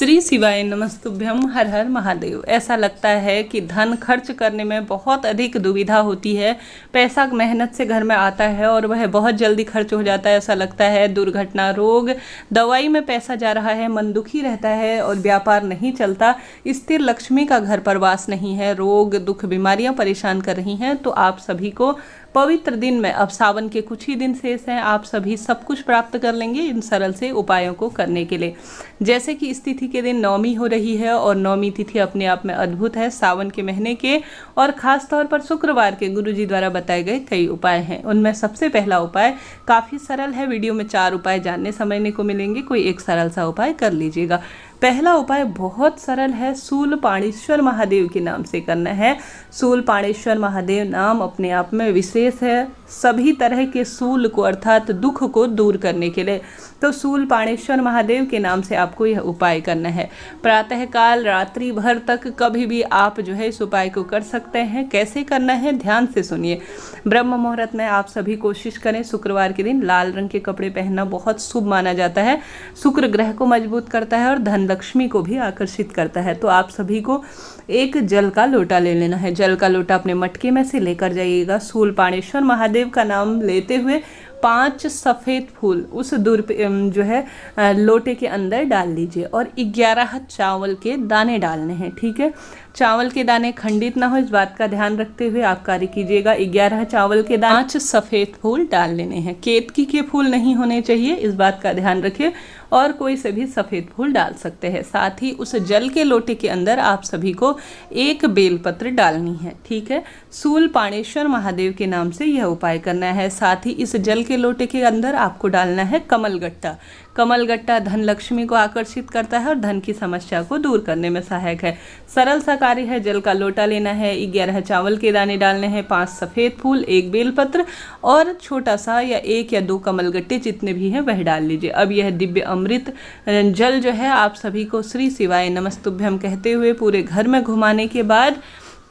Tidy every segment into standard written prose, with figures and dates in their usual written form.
श्री शिवाय नमस्तुभ्यम। हर हर महादेव। ऐसा लगता है कि धन खर्च करने में बहुत अधिक दुविधा होती है। पैसा मेहनत से घर में आता है और वह बहुत जल्दी खर्च हो जाता है। ऐसा लगता है दुर्घटना, रोग, दवाई में पैसा जा रहा है, मन दुखी रहता है और व्यापार नहीं चलता। स्थिर लक्ष्मी का घर पर वास नहीं है, रोग दुख बीमारियां परेशान कर रही हैं। तो आप सभी को पवित्र दिन में, अब सावन के कुछ ही दिन शेष हैं, आप सभी सब कुछ प्राप्त कर लेंगे इन सरल से उपायों को करने के लिए। जैसे कि इस तिथि के दिन नवमी हो रही है और नवमी तिथि अपने आप में अद्भुत है। सावन के महीने के और खास तौर पर शुक्रवार के गुरुजी द्वारा बताए गए कई उपाय हैं। उनमें सबसे पहला उपाय काफ़ी सरल है। वीडियो में 4 उपाय जानने समझने को मिलेंगे, कोई एक सरल सा उपाय कर लीजिएगा। पहला उपाय बहुत सरल है, शूलपाणेश्वर महादेव के नाम से करना है। शूलपाणेश्वर महादेव नाम अपने आप में विशेष है, सभी तरह के शूल को अर्थात दुख को दूर करने के लिए। तो शूलपाणेश्वर महादेव के नाम से आपको यह उपाय करना है। प्रातःकाल रात्रि भर तक कभी भी आप जो है इस उपाय को कर सकते हैं। कैसे करना है ध्यान से सुनिए। ब्रह्म मुहूर्त में आप सभी कोशिश करें, शुक्रवार के दिन लाल रंग के कपड़े पहनना बहुत शुभ माना जाता है। शुक्र ग्रह को मजबूत करता है और धन लक्ष्मी को भी आकर्षित करता है। तो आप सभी को एक जल का लोटा ले लेना है। जल का लोटा अपने मटके में से लेकर जाइएगा। शूलपाणेश्वर महादेव का नाम लेते हुए 5 सफ़ेद फूल उस जो है लोटे के अंदर डाल लीजिए और 11 चावल के दाने डालने हैं। ठीक है, चावल के दाने खंडित ना हो, इस बात का ध्यान रखते हुए आप कार्य कीजिएगा। 11 चावल के दाने, 5 सफ़ेद फूल डाल लेने हैं। केतकी के फूल नहीं होने चाहिए, इस बात का ध्यान रखिए, और कोई से भी सफ़ेद फूल डाल सकते हैं। साथ ही उस जल के लोटे के अंदर आप सभी को एक बेलपत्र डालनी है। ठीक है, शूलपाणेश्वर महादेव के नाम से यह उपाय करना है। साथ ही इस जल के लोटे के अंदर आपको डालना है कमलगट्टा। कमलगट्टा धन लक्ष्मी को आकर्षित करता है और धन की समस्या को दूर करने में सहायक है। सरल सा कार्य है। जल का लोटा लेना है, 11 चावल के दाने डालने हैं, 5 सफ़ेद फूल, एक बेलपत्र और छोटा सा या 1 या 2 कमलगट्टे जितने भी हैं वह डाल लीजिए। अब यह दिव्य अमृत जल जो है आप सभी को श्री शिवाय नमस्तुभ्यम कहते हुए पूरे घर में घुमाने के बाद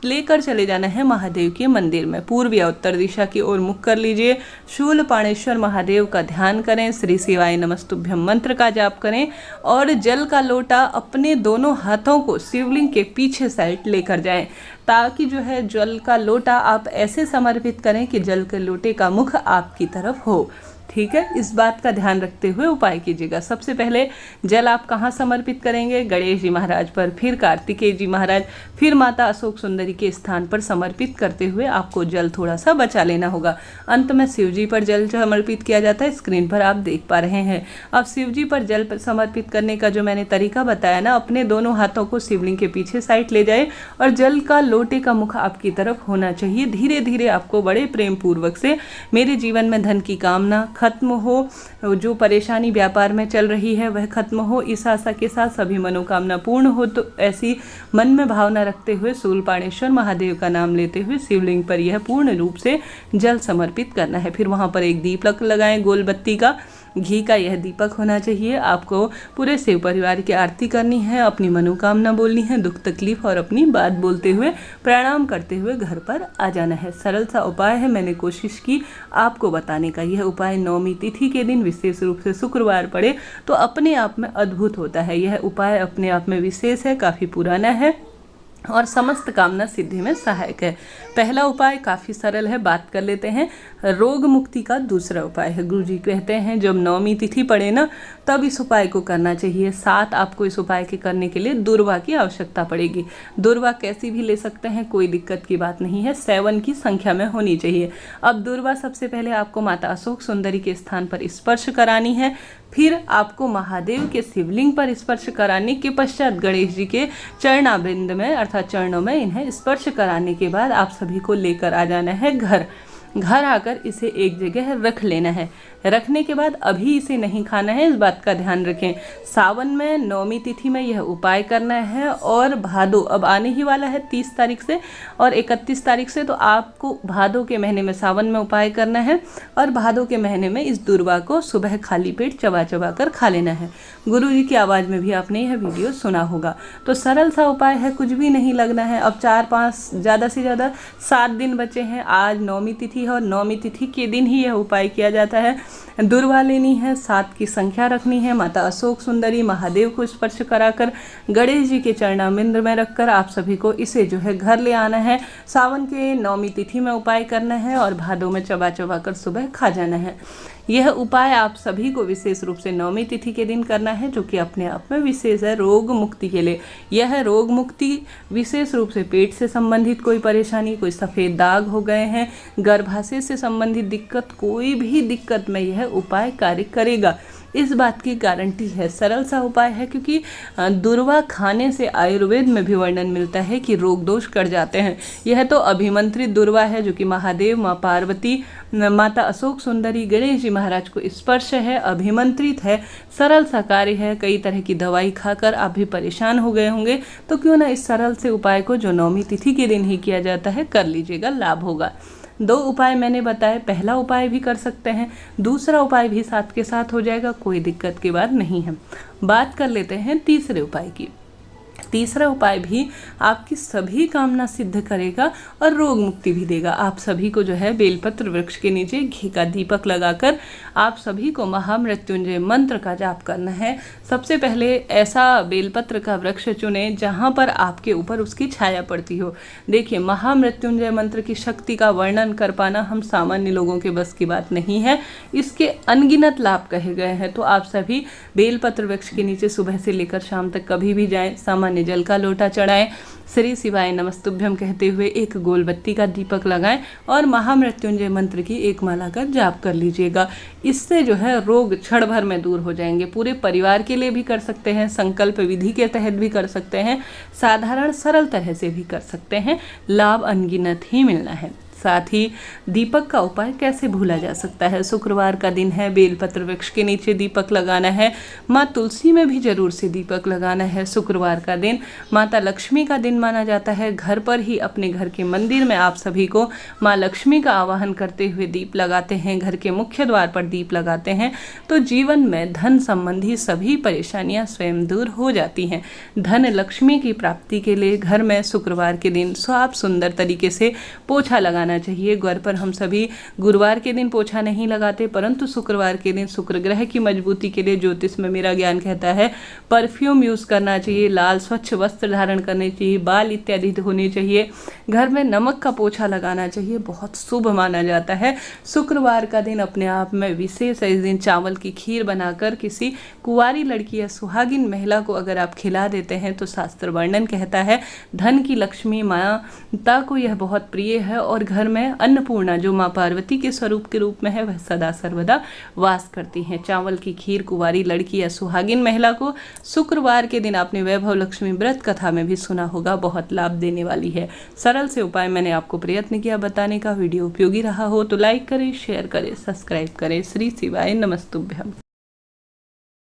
लेकर चले जाना है महादेव के मंदिर में। पूर्व या उत्तर दिशा की ओर मुख कर लीजिए। शूलपाणेश्वर महादेव का ध्यान करें, श्री शिवाय नमस्तुभ्यम मंत्र का जाप करें और जल का लोटा अपने दोनों हाथों को शिवलिंग के पीछे साइड लेकर जाएं, ताकि जो है जल का लोटा आप ऐसे समर्पित करें कि जल के लोटे का मुख आपकी तरफ हो। ठीक है, इस बात का ध्यान रखते हुए उपाय कीजिएगा। सबसे पहले जल आप कहाँ समर्पित करेंगे? गणेश जी महाराज पर, फिर कार्तिकेय जी महाराज, फिर माता अशोक सुंदरी के स्थान पर समर्पित करते हुए आपको जल थोड़ा सा बचा लेना होगा। अंत में शिव जी पर जल समर्पित किया जाता है, स्क्रीन पर आप देख पा रहे हैं। अब शिव जी पर जल समर्पित करने का जो मैंने तरीका बताया ना, अपने दोनों हाथों को शिवलिंग के पीछे साइड ले जाए और जल का लोटे का मुख आपकी तरफ होना चाहिए। धीरे धीरे आपको बड़े प्रेम पूर्वक से मेरे जीवन में धन की कामना खत्म हो, जो परेशानी व्यापार में चल रही है वह खत्म हो, इस आशा के साथ सभी मनोकामना पूर्ण हो, तो ऐसी मन में भावना रखते हुए शूलपाणेश्वर महादेव का नाम लेते हुए शिवलिंग पर यह पूर्ण रूप से जल समर्पित करना है। फिर वहाँ पर एक दीपक लगाएं, गोल बत्ती का, घी का यह दीपक होना चाहिए। आपको पूरे शिव परिवार की आरती करनी है, अपनी मनोकामना बोलनी है, दुख तकलीफ और अपनी बात बोलते हुए प्रणाम करते हुए घर पर आ जाना है। सरल सा उपाय है, मैंने कोशिश की आपको बताने का। यह उपाय नवमी तिथि के दिन विशेष रूप से शुक्रवार पड़े तो अपने आप में अद्भुत होता है। यह उपाय अपने आप में विशेष है, काफ़ी पुराना है और समस्त कामना सिद्धि में सहायक है। पहला उपाय काफ़ी सरल है, बात कर लेते हैं रोग मुक्ति का। दूसरा उपाय है, गुरुजी कहते हैं जब नवमी तिथि पड़े ना तब इस उपाय को करना चाहिए। साथ आपको इस उपाय के करने के लिए दुर्वा की आवश्यकता पड़ेगी। दुर्वा कैसी भी ले सकते हैं, कोई दिक्कत की बात नहीं है, 7 की संख्या में होनी चाहिए। अब दुर्वा सबसे पहले आपको माता अशोक सुंदरी के स्थान पर स्पर्श करानी है, फिर आपको महादेव के शिवलिंग पर स्पर्श कराने के पश्चात गणेश जी के चरणाबिंद में अर्थात चरणों में इन्हें स्पर्श कराने के बाद आप सभी को लेकर आ जाना है घर। घर आकर इसे एक जगह रख लेना है। रखने के बाद अभी इसे नहीं खाना है, इस बात का ध्यान रखें। सावन में नवमी तिथि में यह उपाय करना है और भादो अब आने ही वाला है 30 तारीख से और 31 तारीख से, तो आपको भादो के महीने में सावन में उपाय करना है और भादो के महीने में इस दुर्वा को सुबह खाली पेट चबा चबा कर खा लेना है। गुरु जी की आवाज़ में भी आपने यह वीडियो सुना होगा। तो सरल सा उपाय है, कुछ भी नहीं लगना है। अब 4-5 ज़्यादा से ज़्यादा 7 दिन बचे हैं। आज नवमी तिथि तिथि है और नौमी तिथि के दिन ही यह उपाय किया जाता है। दुर्वा लेनी है, 7 की संख्या रखनी है, माता अशोक सुंदरी महादेव को स्पर्श कराकर गणेश जी के चरणामृत में रखकर आप सभी को इसे जो है घर ले आना है। सावन के नौमी तिथि में उपाय करना है और भादों में चबा चबा कर सुबह खा जाना है। यह उपाय आप सभी को विशेष रूप से नौमी तिथि के दिन करना है, जो कि अपने आप में विशेष है रोग मुक्ति के लिए। यह रोग मुक्ति विशेष रूप से पेट से संबंधित कोई परेशानी, कोई सफ़ेद दाग हो गए हैं, गर्भाशय से संबंधित दिक्कत, कोई भी दिक्कत में यह उपाय कार्य करेगा, इस बात की गारंटी है। सरल सा उपाय है, क्योंकि दुर्वा खाने से आयुर्वेद में भी वर्णन मिलता है कि रोग दोष कट जाते हैं। यह तो अभिमंत्रित दुर्वा है, जो कि महादेव, माँ पार्वती, माता अशोक सुंदरी, गणेश जी महाराज को स्पर्श है, अभिमंत्रित है, सरल सा कार्य है। कई तरह की दवाई खाकर आप भी परेशान हो गए होंगे, तो क्यों ना इस सरल से उपाय को जो नौमी तिथि के दिन ही किया जाता है कर लीजिएगा, लाभ होगा। 2 उपाय मैंने बताए, पहला उपाय भी कर सकते हैं, दूसरा उपाय भी साथ के साथ हो जाएगा, कोई दिक्कत की बात नहीं है। बात कर लेते हैं तीसरे उपाय की। तीसरा उपाय भी आपकी सभी कामना सिद्ध करेगा और रोग मुक्ति भी देगा। आप सभी को जो है बेलपत्र वृक्ष के नीचे घी का दीपक लगाकर आप सभी को महामृत्युंजय मंत्र का जाप करना है। सबसे पहले ऐसा बेलपत्र का वृक्ष चुने जहाँ पर आपके ऊपर उसकी छाया पड़ती हो। देखिए, महामृत्युंजय मंत्र की शक्ति का वर्णन कर पाना हम सामान्य लोगों के बस की बात नहीं है। इसके अनगिनत लाभ कहे गए हैं। तो आप सभी बेलपत्र वृक्ष के नीचे सुबह से लेकर शाम तक कभी भी जाएं, सामान्य जल का लोटा चढ़ाएं, श्री शिवाय नमस्तुभ्यम कहते हुए एक गोल बत्ती का दीपक लगाएं और महामृत्युंजय मंत्र की एक माला का जाप कर लीजिएगा। इससे जो है रोग क्षण भर में दूर हो जाएंगे। पूरे परिवार के लिए भी कर सकते हैं, संकल्प विधि के तहत भी कर सकते हैं, साधारण सरल तरह से भी कर सकते हैं, लाभ अनगिनत ही मिलना है। साथ ही दीपक का उपाय कैसे भूला जा सकता है। शुक्रवार का दिन है, बेलपत्र वृक्ष के नीचे दीपक लगाना है, माँ तुलसी में भी जरूर से दीपक लगाना है। शुक्रवार का दिन माता लक्ष्मी का दिन माना जाता है। घर पर ही अपने घर के मंदिर में आप सभी को माँ लक्ष्मी का आवाहन करते हुए दीप लगाते हैं, घर के मुख्य द्वार पर दीप लगाते हैं, तो जीवन में धन संबंधी सभी परेशानियां स्वयं दूर हो जाती हैं। धन लक्ष्मी की प्राप्ति के लिए घर में शुक्रवार के दिन साफ सुंदर तरीके से पोछा लगाना चाहिए। घर पर हम सभी गुरुवार के दिन पोछा नहीं लगाते, परंतु शुक्रवार के दिन शुक्र ग्रह की मजबूती के लिए ज्योतिष में मेरा ज्ञान कहता है परफ्यूम यूज करना चाहिए, लाल स्वच्छ वस्त्र धारण करने चाहिए, बाल इत्यादि धोने चाहिए, घर में नमक का पोछा लगाना चाहिए, बहुत शुभ माना जाता है। शुक्रवार का दिन अपने आप में विशेष है। इस दिन चावल की खीर बनाकर किसी कुंवारी लड़की या सुहागिन महिला को अगर आप खिला देते हैं तो शास्त्र वर्णन कहता है धन की लक्ष्मी माता को यह बहुत प्रिय है और घर में अन्नपूर्णा जो माँ पार्वती के स्वरूप के रूप में है वह सदा सर्वदा वास करती हैं। चावल की खीर कुंवारी लड़की या सुहागिन महिला को शुक्रवार के दिन आपने वैभव लक्ष्मी व्रत कथा में भी सुना होगा, बहुत लाभ देने वाली है। सरल से उपाय मैंने आपको प्रयत्न किया बताने का। वीडियो उपयोगी रहा हो तो लाइक करें, शेयर करें, सब्सक्राइब करें। श्री शिवाय नमस्तुभ्यम।